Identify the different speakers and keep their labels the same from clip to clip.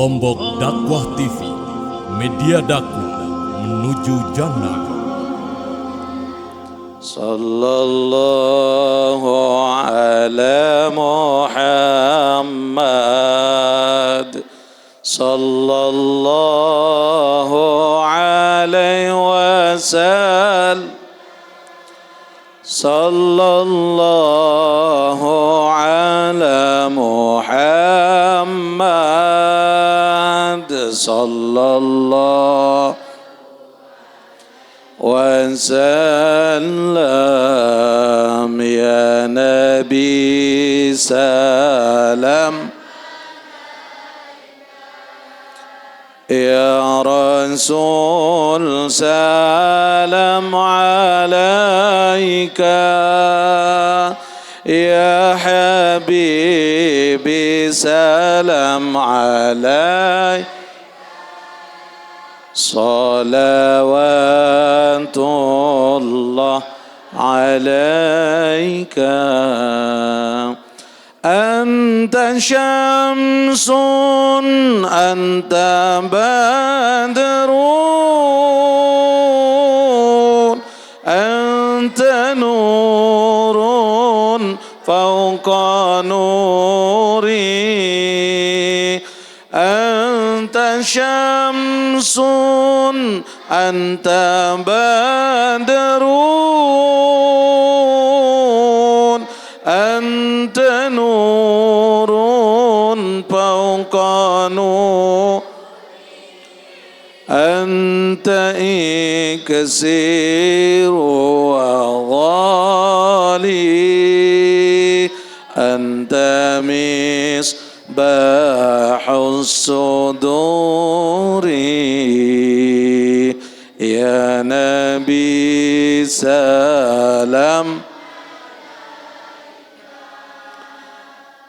Speaker 1: Lombok Dakwah TV, media dakwah menuju jannah.
Speaker 2: Sallallahu ala Muhammad, sallallahu alaihi wasallam, sallallahu ala Muhammad, sallallahu wasallam. Ya Nabi salam, ya Rasul salam alaika, ya Habibi salam alaika, salawatullah alaika. Anta syamsun, anta badrun, anta nurun fawqa nuri. Anta syamsun, anta badrun, anta nurun fawqa nur. Anta iksiru wa ghali, anta misbahus suduri. Ya Nabi salam,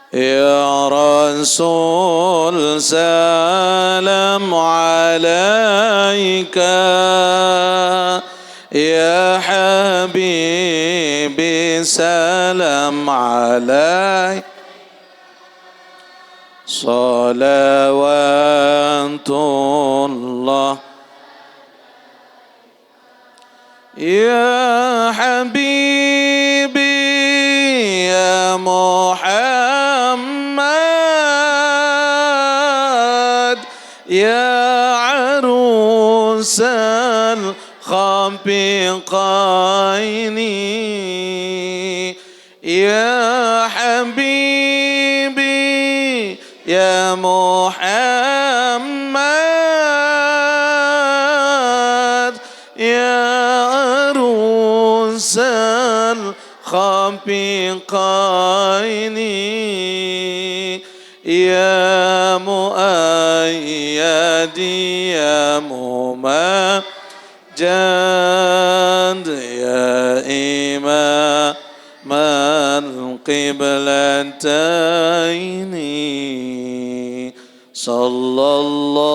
Speaker 2: ya Rasul salam alaika, ya Habibi salam alaika, salawatullah. Ya Habibi ya Muhammad, ya arusal khafiqaini, ya Habibi ya Muhammad, ya arusal khafiqaini, ya muayyadi ya mumajjad, ya imam al-qiblataini, sallallahu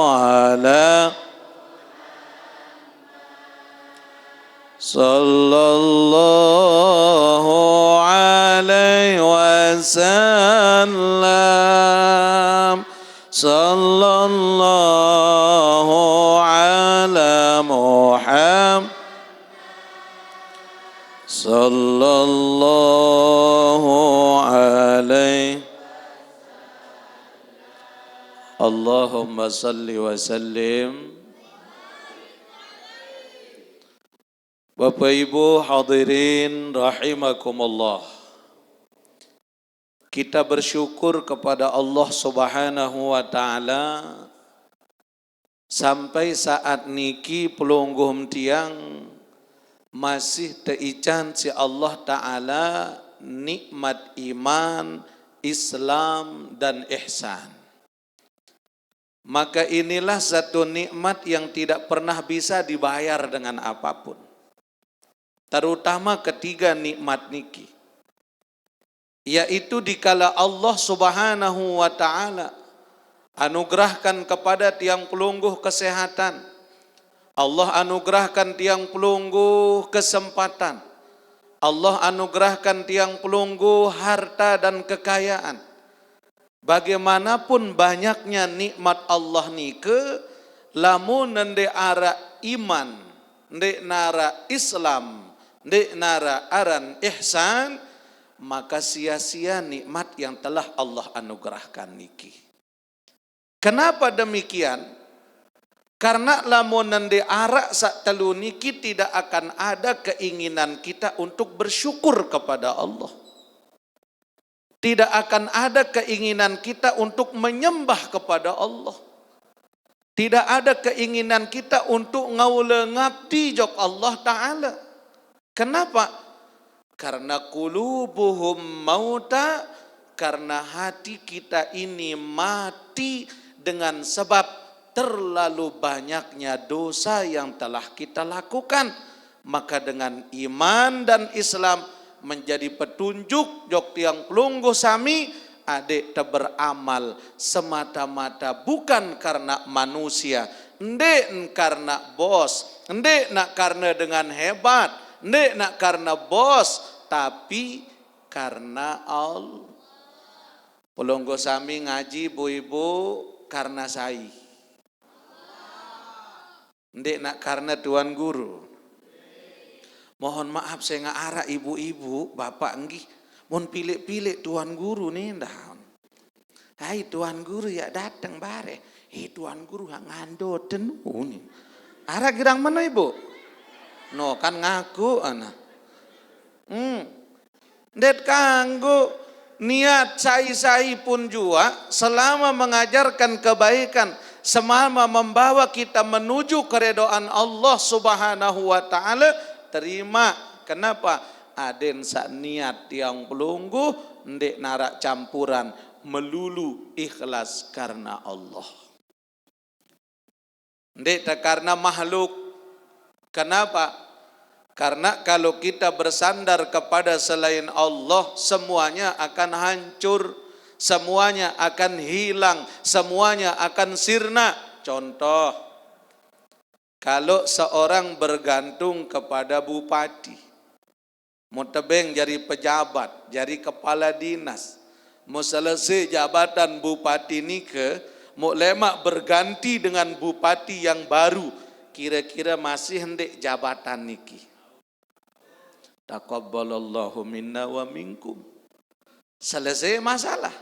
Speaker 2: ala, sallallahu alaihi wasallam, sallallahu ala Muhammad, sallallahu alaihi. Allahumma salli wa sallim. Bapak Ibu hadirin rahimakumullah, kita bersyukur kepada Allah Subhanahu wa taala sampai saat niki pelunggum tiang masih teican si Allah taala nikmat iman, Islam dan ihsan. Maka inilah satu nikmat yang tidak pernah bisa dibayar dengan apapun. Terutama ketiga nikmat niki, yaitu dikala Allah Subhanahu wa taala anugerahkan kepada tiang pelungguh kesehatan, Allah anugerahkan tiang pelungguh kesempatan, Allah anugerahkan tiang pelungguh harta dan kekayaan, Bagaimanapun banyaknya nikmat Allah nike, lamun nende ara iman, nende nara Islam, nende nara aran ihsan, maka sia-sia nikmat yang telah Allah anugerahkan niki. Kenapa demikian? Karena lamun nende ara sak telu niki tidak akan ada keinginan kita untuk bersyukur kepada Allah. Tidak akan ada keinginan kita untuk menyembah kepada Allah. Tidak ada keinginan kita untuk ngaula ngabdi jok Allah Ta'ala. Kenapa? Karena qulubuhum mauta, karena hati kita ini mati dengan sebab terlalu banyaknya dosa yang telah kita lakukan. Maka dengan iman dan Islam menjadi petunjuk jok tiang pelungguh sami, adik beramal semata-mata bukan karena manusia, ndek karena bos, ndek nak karena dengan hebat, ndek nak karena bos, tapi karena Allah. Pelungguh sami ngaji bu-ibu karena saya, ndek nak karena tuan guru. Mohon maaf saya nggak arah ibu-ibu, bapak enggih, mohon pilih-pilih tuan guru nih dah. Hai tuan guru ya datang bare, tuan guru ngando tenu nih. Arah girang mana ibu? No kan ngaku anak. Det kanggo niat sai-sai pun jua selama mengajarkan kebaikan, selama membawa kita menuju keridhaan Allah Subhanahu wa taala, terima. Kenapa? Aden sak niat yang pelungguh, ndek narak campuran, melulu ikhlas karena Allah. Ndek tak karena makhluk. Kenapa? Karena kalau kita bersandar kepada selain Allah, semuanya akan hancur, semuanya akan hilang, semuanya akan sirna. Contoh, kalau seorang bergantung kepada bupati, mau tebeng jadi pejabat, jadi kepala dinas, mau selesai jabatan bupati ini mau lemak berganti dengan bupati yang baru, kira-kira masih hendek jabatan niki. Taqabbalallahu minna wa minkum. Selesai masalah.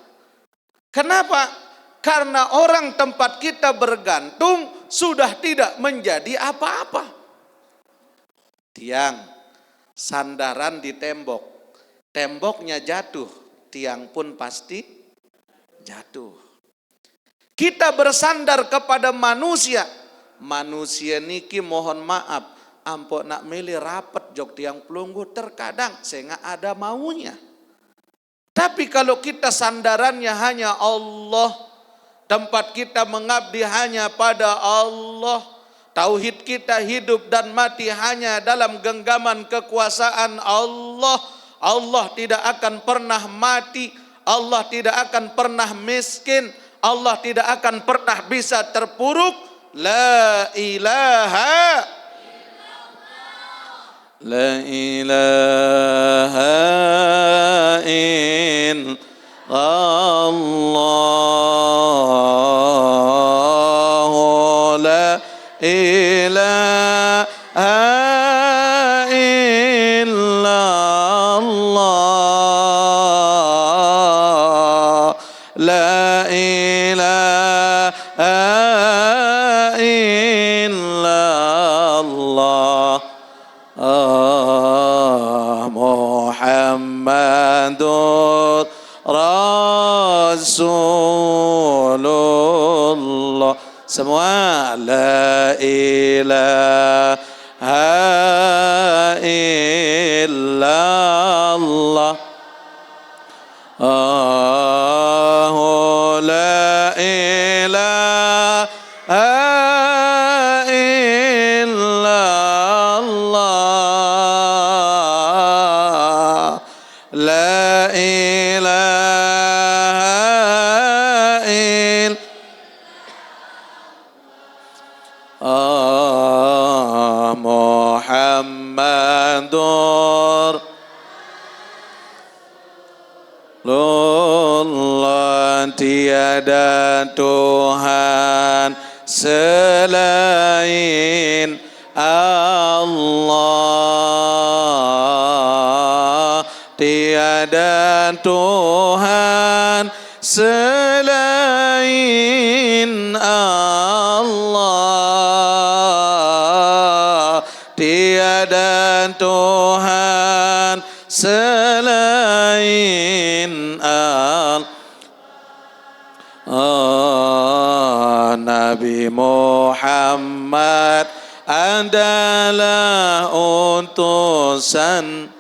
Speaker 2: Kenapa? Karena orang tempat kita bergantung sudah tidak menjadi apa-apa. Tiang, sandaran di tembok, temboknya jatuh, tiang pun pasti jatuh. Kita bersandar kepada manusia, manusia niki mohon maaf, ampok nak milih rapet jok tiang pelunggu terkadang saya nggak ada maunya. Tapi kalau kita sandarannya hanya Allah, tempat kita mengabdi hanya pada Allah, tauhid kita hidup dan mati hanya dalam genggaman kekuasaan Allah, Allah tidak akan pernah mati, Allah tidak akan pernah miskin, Allah tidak akan pernah bisa terpuruk. La ilaha La ilaha illallah, la ilaha illallah, la ilaha illallah. Muhammadur Rasulullah. Semua la ilaha illallah. La ilaha illallah. La ilaha illallah. Muhammadur Rasulullah. tiada Tuhan selain Allah, tiada Tuhan selain Allah, tiada Tuhan selain Allah. Nabi Muhammad adalah utusan.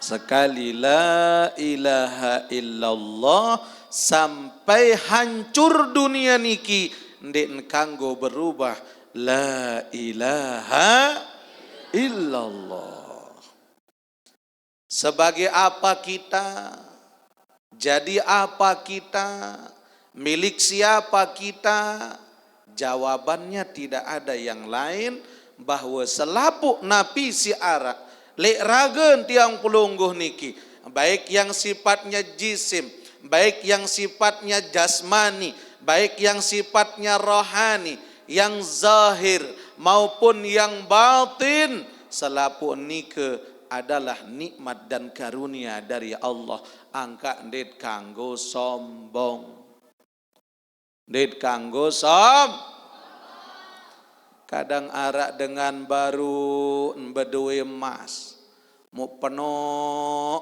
Speaker 2: Sekali la ilaha illallah sampai hancur dunia niki ndek kanggo berubah la ilaha illallah. Sebagai apa kita? Jadi apa kita? Milik siapa kita? Jawabannya tidak ada yang lain bahwa selapuk napi si arak lek ragen tiang pelungguh niki, baik yang sifatnya jisim, baik yang sifatnya jasmani, baik yang sifatnya rohani, yang zahir maupun yang batin, selapuk nike adalah nikmat dan karunia dari Allah. Angka ndet kanggo sombong, ndet kanggo kadang arak dengan baru bedue emas, mau penuh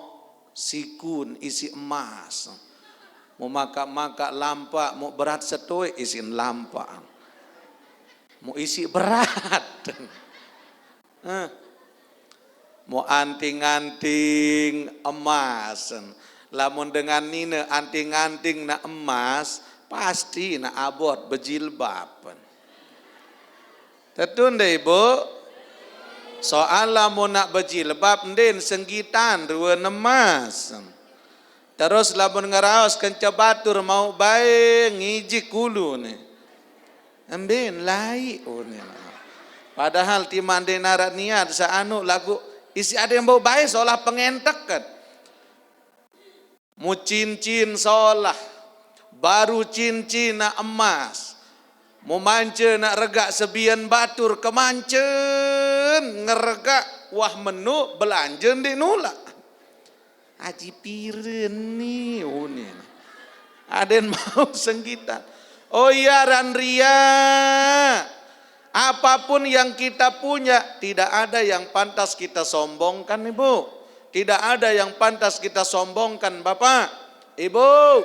Speaker 2: sikun isi emas, mau maka lampak, mau berat setoi isin lampak, mau isi berat, mau anting-anting emas, lamun dengan nina anting-anting na emas, pasti na abot bejilbab. Tentu ndak ibu? Soal lamun nak bejilbab ndin senggitan dua emas. Terus lamun ngaraos kenca batur mau bae ngiji kulu ni. Embin lai ni. Padahal timande narat niat saanu lagu isi ada yang bau bae seolah pengentek kan. Mu cincin seolah baru cincin na emas. Mu mance nak regak sebian batur kemancen ngeregak wah menu belanja di nula. Aji piren ni unin. Aden mau senggitan. Oh iya Ranria. Apapun yang kita punya tidak ada yang pantas kita sombongkan ibu. Tidak ada yang pantas kita sombongkan bapak. Ibu.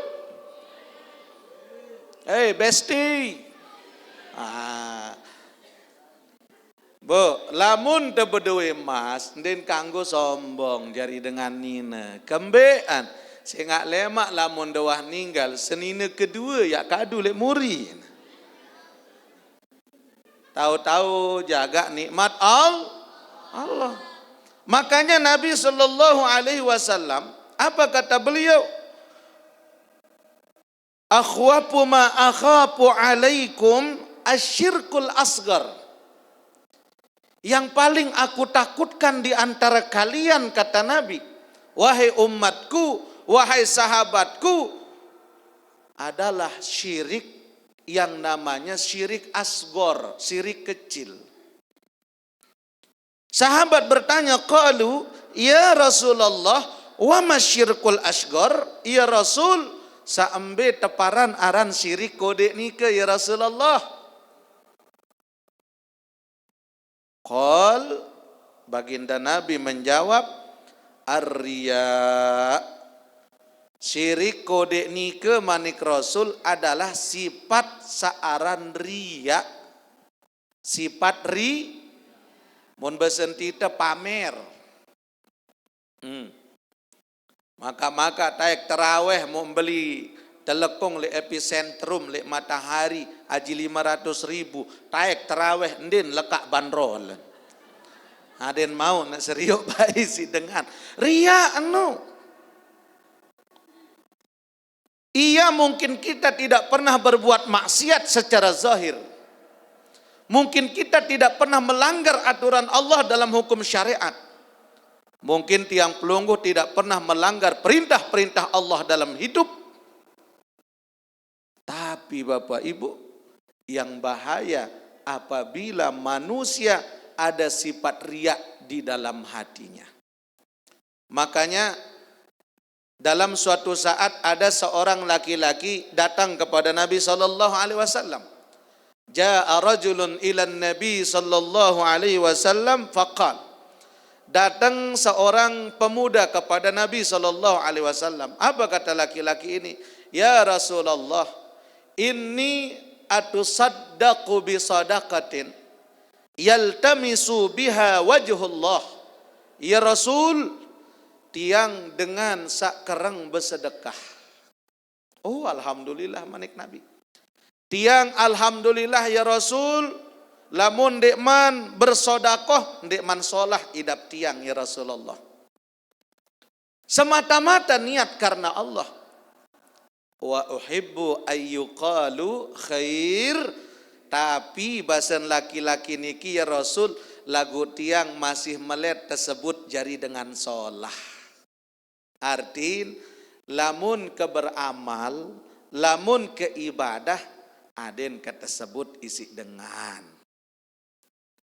Speaker 2: Hey besti. Bu, lamun te bedue emas, ndin kanggo sombong jari dengan nina. Kembean, sehingga lemak lamun dewah ninggal, senina kedua ya kadu lek muri. Tahu-tahu jaga nikmat Allah. Makanya Nabi SAW, apa kata beliau? Akhwafu ma akhafu alaikum asyirkul asgar. Yang paling aku takutkan di antara kalian, kata Nabi, wahai umatku, wahai sahabatku, adalah syirik yang namanya syirik asgor, syirik kecil. Sahabat bertanya, qalu ya Rasulullah, wa masyirkul asgor? Ya Rasul, saambe teparan aran syirik kode nika ya Rasulullah. Qal, baginda Nabi menjawab, ar-riya. Syirik kode nike manik Rasul adalah sifat saaran riya. Sifat mun besentita pamer. Maka taek teraweh mau beli telekong le epicentrum le matahari aji 500.000 taek teraweh ndin lekak bandrol. Aden mau nak seriuk baik si dengan ria anu. Iya mungkin kita tidak pernah berbuat maksiat secara zahir. Mungkin kita tidak pernah melanggar aturan Allah dalam hukum syariat. Mungkin tiang pelungguh tidak pernah melanggar perintah-perintah Allah dalam hidup. Tapi Bapak Ibu, yang bahaya apabila manusia ada sifat riak di dalam hatinya. Makanya dalam suatu saat ada seorang laki-laki datang kepada Nabi SAW. Ja'a rajulun ilan Nabi SAW faqal. Datang seorang pemuda kepada Nabi SAW. Apa kata laki-laki ini? Ya Rasulullah, inni atusaddaqu bi sadaqatin yaltamisu biha wajhullah. Ya Rasul, tiang dengan sakereng bersedekah. Oh, alhamdulillah manik Nabi. Tiang alhamdulillah ya Rasul, lamun dekman bersodakoh, dekman solah idap tiang ya Rasulullah. Semata-mata niat karena Allah. Wa uhibbu ayyuqalu khair. Tapi bahasan laki-laki niki ya Rasul, lagu tiang masih melet tersebut jari dengan solah. Artin, lamun ke beramal, lamun ke ibadah, aden kata sebut isi dengan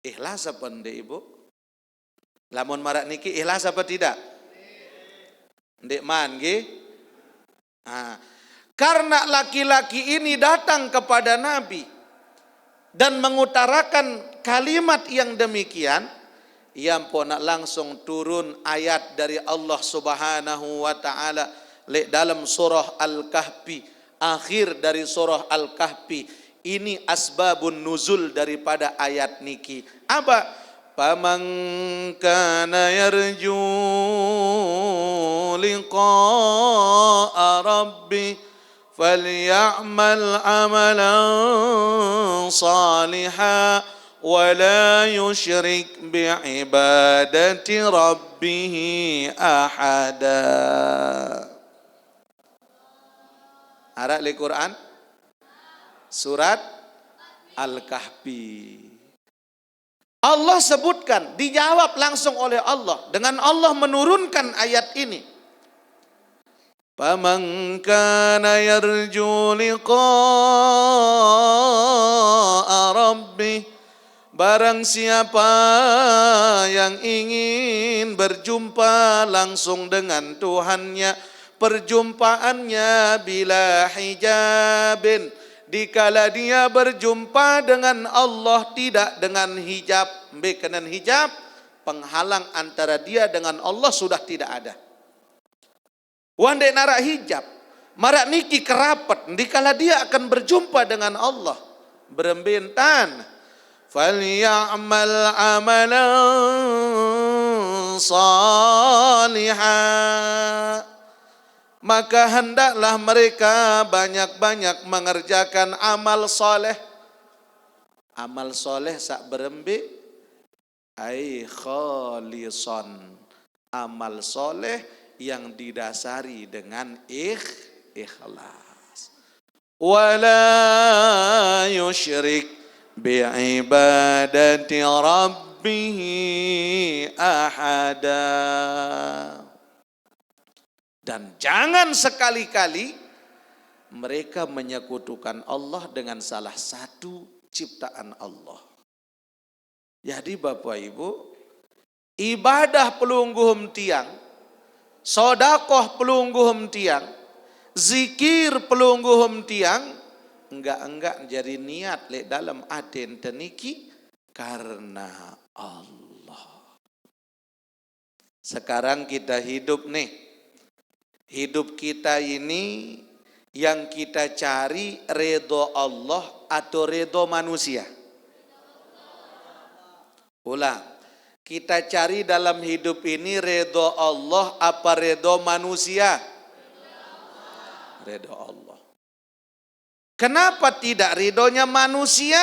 Speaker 2: ikhlas apa ndek Ibu? Lamun marak niki ikhlas apa tidak? Ndek man nggih? Karena laki-laki ini datang kepada Nabi dan mengutarakan kalimat yang demikian, yang pun langsung turun ayat dari Allah Subhanahu wa taala dalam surah Al-Kahfi. Akhir dari surah Al-Kahfi. Ini asbabun nuzul daripada ayat niki. Apa? Faman kana yarju liqa'a rabbi falyamal amalan salihan wa la yusyrik bi'ibadati rabbih ahada. Arak li Quran surat Al-Kahfi. Allah sebutkan, dijawab langsung oleh Allah dengan Allah menurunkan ayat ini. Faman kana yarju liqa'a rabbih, barang siapa yang ingin berjumpa langsung dengan Tuhannya, perjumpaannya bila hijabin, dikala dia berjumpa dengan Allah tidak dengan hijab. Bekanan hijab, penghalang antara dia dengan Allah sudah tidak ada. Wandai narak hijab, marak niki kerapat, dikala dia akan berjumpa dengan Allah, berembentan, falyamal amalan salihah, maka hendaklah mereka banyak-banyak mengerjakan amal soleh. Amal soleh sak berembe ai khalisan, amal soleh yang didasari dengan ikhlas. Wala yusyrik bi'ibadati rabbih ahada. Dan jangan sekali-kali mereka menyekutukan Allah dengan salah satu ciptaan Allah. Jadi Bapak Ibu, ibadah pelungguhum tiang, sodakoh pelungguhum tiang, zikir pelungguhum tiang, enggak jadi niat le dalam aten teniki karena Allah. Sekarang kita hidup nih. Hidup kita ini yang kita cari ridho Allah atau ridho manusia? Ulang, kita cari dalam hidup ini ridho Allah apa ridho manusia? Ridho Allah. Kenapa tidak ridhonya manusia?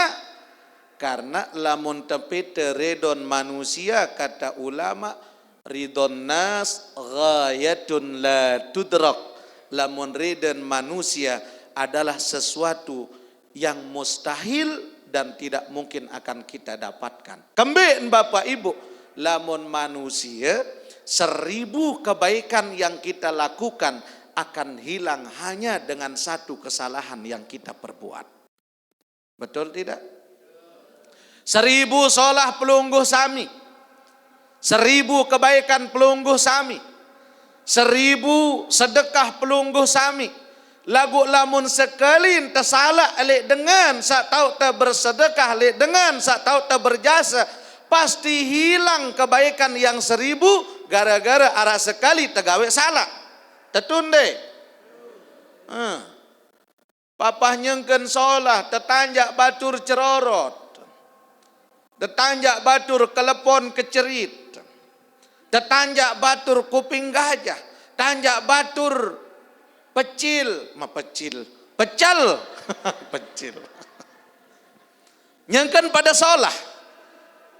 Speaker 2: Karena lamun tepite ridhon manusia, kata ulama, ridhon nas ghayatun la tudrak. Lamun ridhon manusia adalah sesuatu yang mustahil dan tidak mungkin akan kita dapatkan. Kembali Bapak Ibu, lamun manusia 1000 kebaikan yang kita lakukan akan hilang hanya dengan satu kesalahan yang kita perbuat. Betul tidak? 1000 solah pelungguh sami, 1000 kebaikan pelungguh sami, 1000 sedekah pelungguh sami. Lagu lamun sekali tersalah alik dengan sak tahu tak bersedekah, alik dengan sak tahu tak berjasa, pasti hilang kebaikan yang 1000 gara-gara arah sekali tergawe salah. Tetunde. Papah nyengken solah tetanjak batur cerorot, tetanjak batur kelepon kecerit, tetanjak batur kuping gajah, tanjak batur pecil, pecel, pecil. Nyangkan pada solah.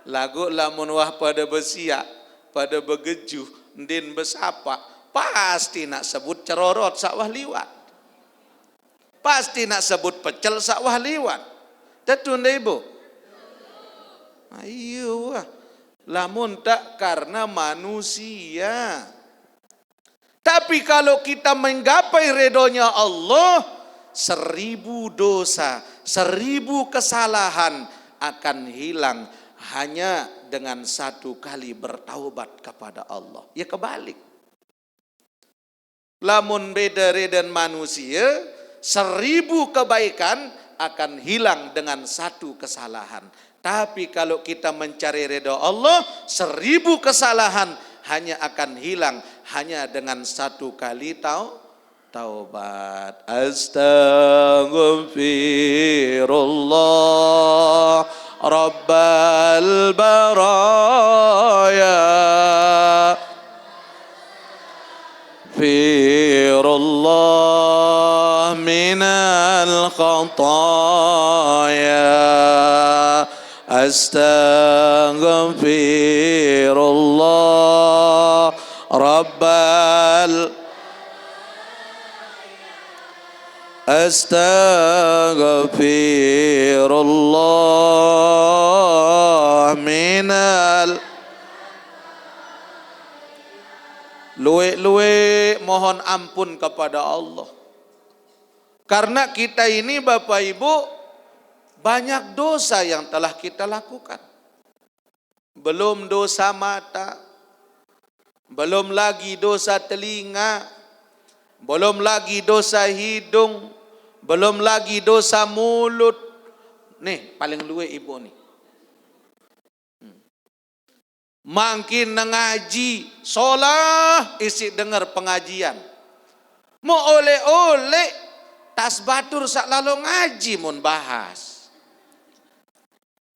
Speaker 2: Lagu lamun wah pada besia, pada begeju, ndin besapa, pasti nak sebut cerorot sakwah liwat. Pasti nak sebut pecel sakwah liwat. Tetun ibu. Ayo, lamun tak karena manusia. Tapi kalau kita menggapai redonya Allah, 1000 dosa, 1000 kesalahan akan hilang hanya dengan satu kali bertaubat kepada Allah. Ya kebalik. Lamun beda redan manusia, 1000 kebaikan akan hilang dengan satu kesalahan. Tapi kalau kita mencari ridha Allah, 1000 kesalahan hanya akan hilang hanya dengan satu kali taubat. Astaghfirullah Rabbal baraya Firullah minal khataya Astaghfirullah Rabbal Astaghfirullah minal. Luwe-luwe mohon ampun kepada Allah. Karena kita ini Bapak Ibu banyak dosa yang telah kita lakukan. Belum dosa mata, belum lagi dosa telinga, belum lagi dosa hidung, belum lagi dosa mulut. Nih paling luwe ibu nih. Makin ngaji, solah isi dengar pengajian. Mau oleh-oleh tas batur sak lalu ngaji mun bahas.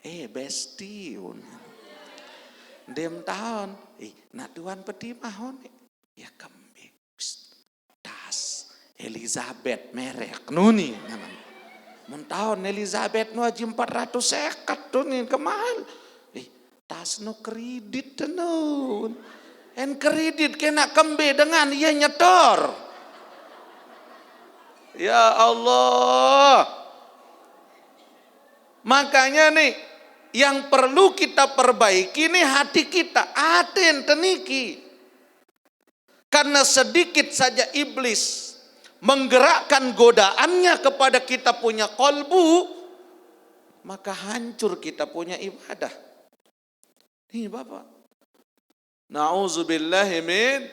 Speaker 2: Bestiun. Dem tahun, nak tuan peti mahon. Ya kembe. Tas Elizabeth merek nuni. Mun tahun Elizabeth nu aji 450 tuh nih kemahal. Tas no kredit tenun. En kredit kena kembe dengan ia nyetor. Ya Allah. Makanya nih yang perlu kita perbaiki nih hati kita. Aten teniki. Karena sedikit saja iblis menggerakkan godaannya kepada kita punya kolbu, maka hancur kita punya ibadah. Nih Bapak. Na'udzubillahi min.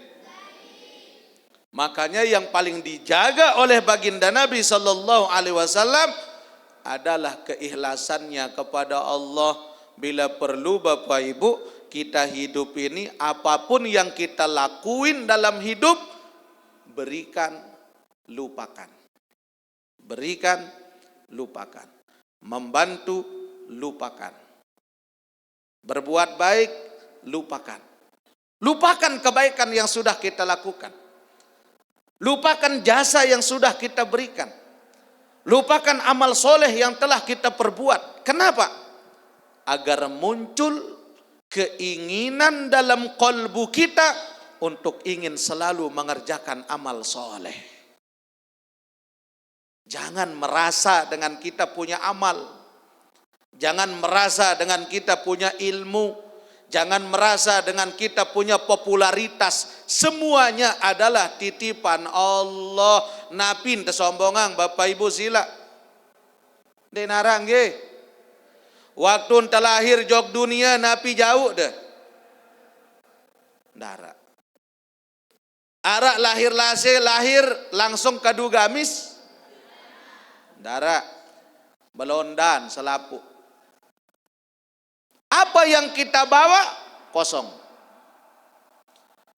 Speaker 2: Makanya yang paling dijaga oleh baginda Nabi sallallahu alaihi wasallam adalah keikhlasannya kepada Allah. Bila perlu Bapak Ibu, kita hidup ini apapun yang kita lakuin dalam hidup, berikan, lupakan. Berikan, lupakan. Membantu, lupakan. Berbuat baik, lupakan. Lupakan kebaikan yang sudah kita lakukan. Lupakan jasa yang sudah kita berikan. Lupakan amal soleh yang telah kita perbuat. Kenapa? Agar muncul keinginan dalam kalbu kita untuk ingin selalu mengerjakan amal soleh. Jangan merasa dengan kita punya amal. Jangan merasa dengan kita punya ilmu. Jangan merasa dengan kita punya popularitas semuanya adalah titipan Allah. Napin tersombongan Bapak Ibu sila. Dek narang ge. Waktu terlahir jog dunia napi jauh dah. Darak. Arak lahir langsung kadu gamis. Darak. Belondan selaput. Apa yang kita bawa? Kosong.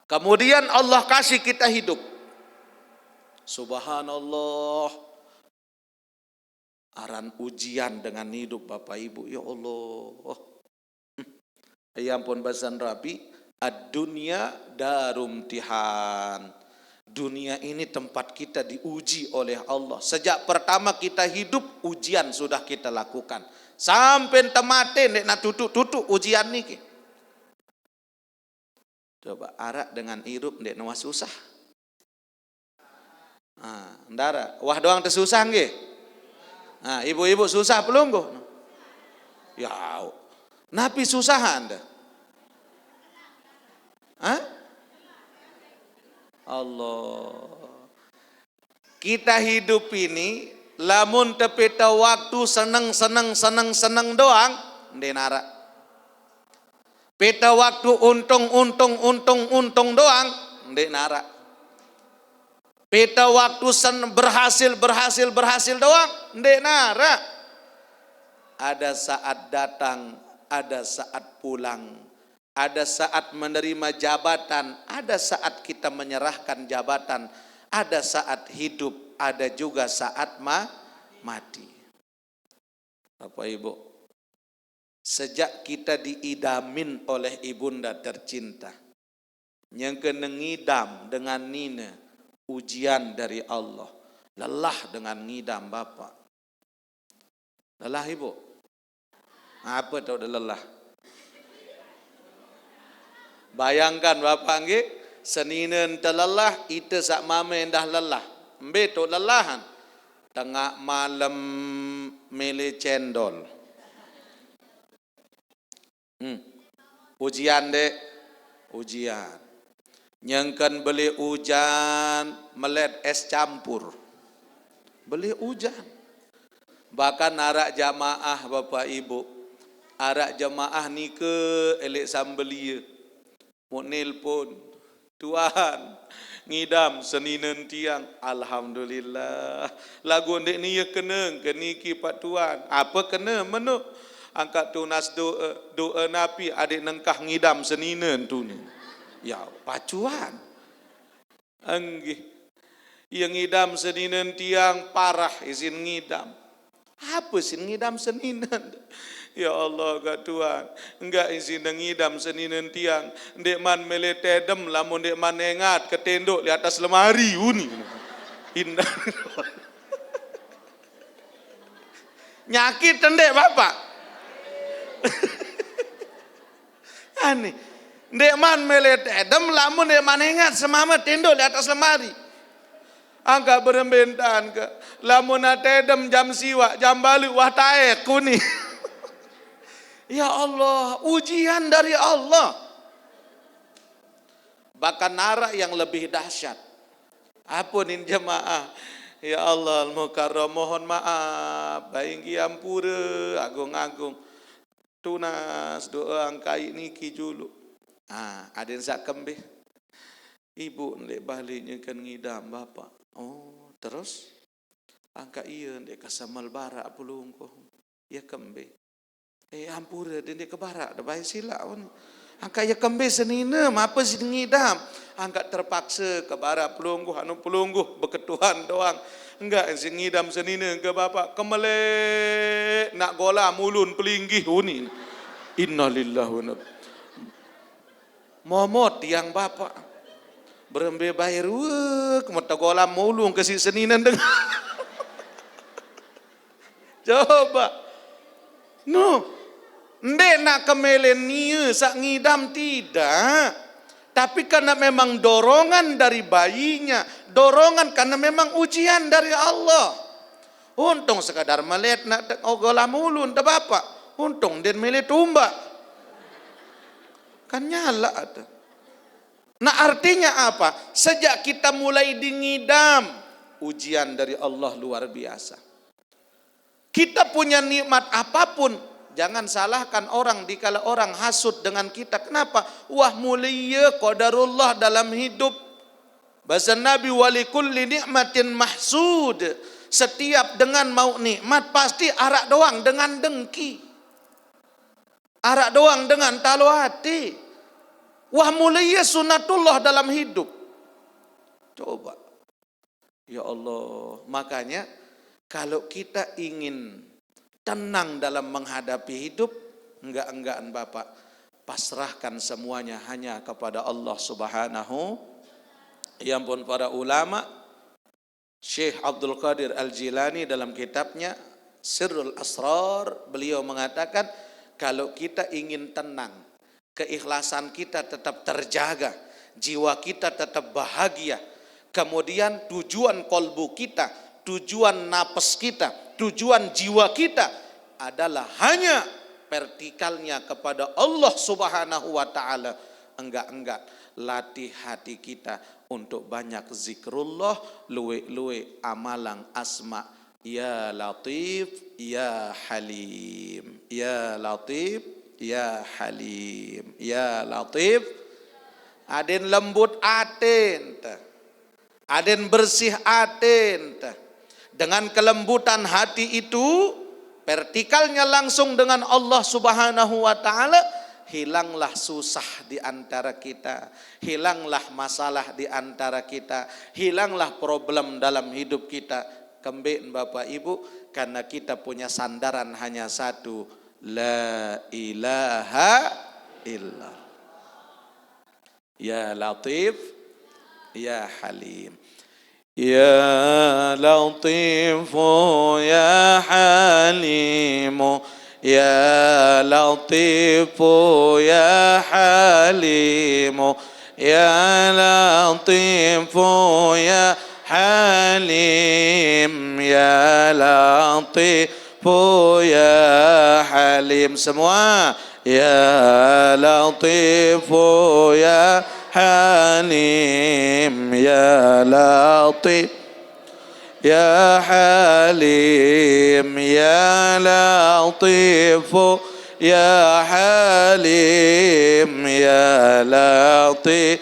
Speaker 2: Kemudian Allah kasih kita hidup. Subhanallah. Aran ujian dengan hidup Bapak Ibu. Ya Allah. Ya ampun bahasan Rabi. Ad-dunya darum tihan. Dunia ini tempat kita diuji oleh Allah. Sejak pertama kita hidup, ujian sudah kita lakukan. Sampai temate nek nak tutuk ujian niki. Coba arak dengan hirup nek nawa susah. Ndara, wah doang tersusah nggih. Ibu-ibu susah pelungguh. Ya, napi susah anda. Allah. Kita hidup ini lamun tepeta waktu seneng doang denara. Peta waktu untung doang denara. Peta waktu berhasil doang denara. Ada saat datang, ada saat pulang. Ada saat menerima jabatan, ada saat kita menyerahkan jabatan, ada saat hidup, ada juga saat mati. Bapak Ibu, sejak kita diidamin oleh ibunda tercinta, yang kena ngidam dengan nina, ujian dari Allah, lelah dengan ngidam Bapak. Lelah Ibu? Apa tahu udah lelah? Bayangkan Bapak nggih, seninen terlelah, ite sak mama endah lelah. Betul lelahan. Tengah malam mele cendol. Ujian dek, ujian. Nyengken beli hujan, melet es campur. Beli hujan. Bahkan arak jamaah Bapak Ibu, arak jamaah ni ke elek sambelia. Mau nelpon, Tuhan ngidam seninen tiang, alhamdulillah. Lagu ndek ni ya kena keniki Pak Tuhan. Apa kena menu? Angkat tunas doa napi adik nengkah ngidam seninen tu ni. Ya, pacuan. Anggih. Yang ngidam seninen tiang parah izin ngidam. Apa sih ngidam seninen? Ya Allah kat Tuhan, enggak izin ngidam seninen tiang. Ndek man meletedem lamun ndek man engat ketenduk di atas lemari uni. Indah. Nyakit ndek Bapak. Aneh. Ndek man meletedem lamun ndek man engat semama tenduk di atas lemari. Angka berembentan ke lamun atedem jam siwa, jam balik wah taek kuni. Ya Allah, ujian dari Allah. Bahkan narak yang lebih dahsyat. Apunin jemaah. Ya Allah, Al-Mukarram mohon maaf. Bainggi ampura, agung-agung. Tunas doa angkai niki julu. Adin sak kembih. Ibu ndek baliknya kan ngidam Bapak. Oh, terus? Angka iya ndek kasamal barak pulungko. Ya kembih. Ampura dia ke barak, dah baik silap pun. Angkat ya kembali senina, apa sih ngidam? Angkat terpaksa ke barak pelungguh, anu pelungguh berketuhan doang. Enggak sih ngidam senina ke bapak kemelek nak gola mulun pelinggih uni. Innalillahi wa inna. Momot yang bapak berembe bayar kemata gola mulung ke si senina dengan. Coba. No. Ndek nak kemelen niu sak ngidam tidak. Tapi karena memang dorongan dari bayinya, dorongan karena memang ujian dari Allah. Untung sekadar melihat nak ogola mulun dah bapak. Untung dia melihat tumbak. Kan nyala ada. Nah artinya apa? Sejak kita mulai dingidam, ujian dari Allah luar biasa. Kita punya nikmat apapun, jangan salahkan orang dikala orang hasud dengan kita. Kenapa? Wah mulia qadarullah dalam hidup. Bahasa Nabi walikulli nikmatin mahsud. Setiap dengan mau nikmat pasti arak doang dengan dengki. Arak doang dengan talu hati. Wah mulia sunatullah dalam hidup. Coba. Ya Allah. Makanya kalau kita ingin tenang dalam menghadapi hidup, enggak-enggakan Bapak. Pasrahkan semuanya hanya kepada Allah Subhanahu. Ya ampun para ulama. Syekh Abdul Qadir Al-Jilani dalam kitabnya Sirrul Asrar, beliau mengatakan kalau kita ingin tenang, keikhlasan kita tetap terjaga, jiwa kita tetap bahagia, kemudian tujuan kolbu kita, tujuan napas kita, tujuan jiwa kita adalah hanya vertikalnya kepada Allah Subhanahu wa taala. Enggak, latih hati kita untuk banyak zikrullah, luwe-luwe amalang asma. Ya Latif, Ya Halim. Ya Latif, Ya Halim. Ya Latif. Aden lembut aten. Aden bersih aten. Dengan kelembutan hati itu, vertikalnya langsung dengan Allah Subhanahu wa taala, hilanglah susah di antara kita, hilanglah masalah di antara kita, hilanglah problem dalam hidup kita. Kembali Bapak Ibu, karena kita punya sandaran hanya satu, la ilaha illallah. Ya Latif, Ya Halim. Ya Latifu, Ya Halimu. Ya Latifu, Ya Halimu. Ya Latifu, Ya Halim. Ya Latifu, Ya Halim. Semua. Ya Latifu, Ya Halim. Ya Latif, Ya Halim. Ya Latif, Ya Halim. Ya Latif,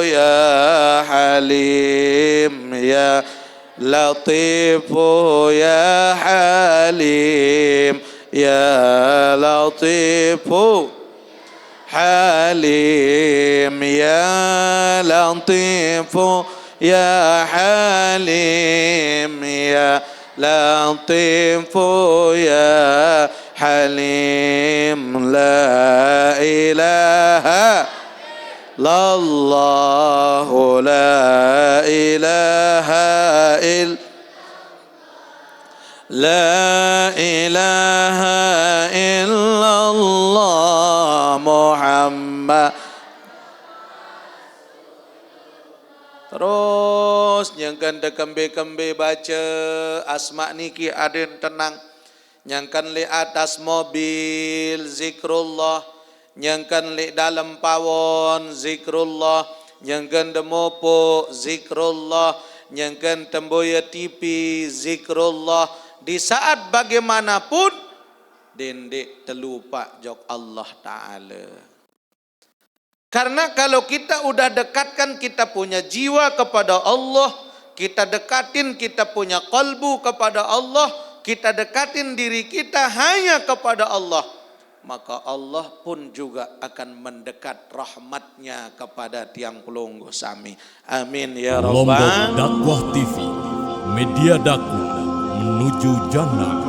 Speaker 2: Ya Halim. Ya Latif, Ya Halim. Ya Latif, Halim. Ya Latif, Ya Halim. Ya Latif, Ya Halim. La ilaha illallah. La ilaha illallah. La ilaha illallah Muhammad. Terus nyangkan de kembe-kembe baca asma niki aden tenang. Nyangkan li atas mobil zikrullah, nyangkan li dalam pawon zikrullah, nyangkan de mopo zikrullah, nyangkan temboya TV zikrullah. Di saat bagaimanapun dendek terlupa jok Allah Ta'ala. Karena kalau kita udah dekatkan kita punya jiwa kepada Allah, kita dekatin kita punya kalbu kepada Allah, kita dekatin diri kita hanya kepada Allah, maka Allah pun juga akan mendekat rahmatnya kepada tiang pelunggu sami. Amin ya
Speaker 1: Lombok
Speaker 2: Rabbal.
Speaker 1: Dakwah TV, media dakwah menuju jannah.